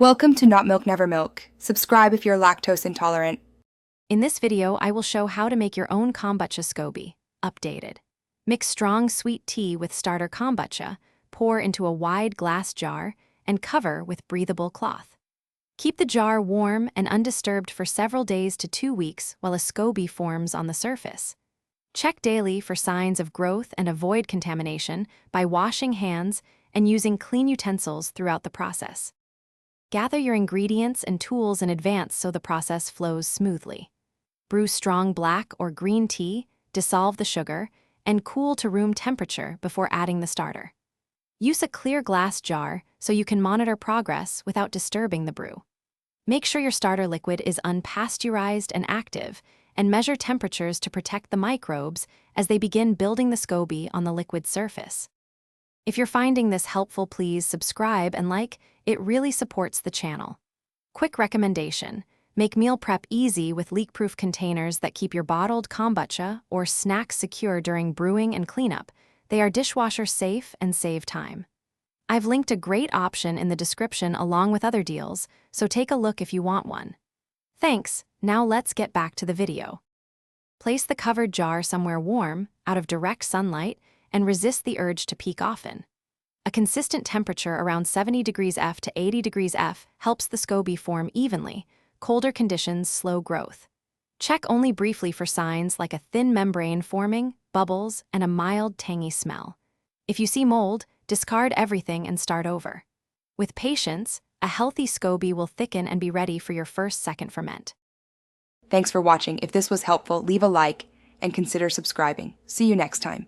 Welcome to Not Milk Never Milk. Subscribe if you're lactose intolerant. In this video, I will show how to make your own Kombucha Scoby, updated. Mix strong sweet tea with starter kombucha, pour into a wide glass jar, and cover with breathable cloth. Keep the jar warm and undisturbed for several days to 2 weeks while a Scoby forms on the surface. Check daily for signs of growth and avoid contamination by washing hands and using clean utensils throughout the process. Gather your ingredients and tools in advance so the process flows smoothly. Brew strong black or green tea, dissolve the sugar, and cool to room temperature before adding the starter. Use a clear glass jar so you can monitor progress without disturbing the brew. Make sure your starter liquid is unpasteurized and active, and measure temperatures to protect the microbes as they begin building the Scoby on the liquid surface. If you're finding this helpful, please subscribe and like. It really supports the channel. Quick recommendation: make meal prep easy with leak-proof containers that keep your bottled kombucha or snacks secure during brewing and cleanup. They are dishwasher safe and save time. I've linked a great option in the description along with other deals, so take a look if you want one. Thanks. Now let's get back to the video. Place the covered jar somewhere warm, out of direct sunlight, and resist the urge to peek often. A consistent temperature around 70 degrees F to 80 degrees F helps the Scoby form evenly. Colder conditions slow growth. Check only briefly for signs like a thin membrane forming, bubbles, and a mild tangy smell. If you see mold, discard everything and start over. With patience, a healthy Scoby will thicken and be ready for your second ferment. Thanks for watching. If this was helpful, leave a like and consider subscribing. See you next time.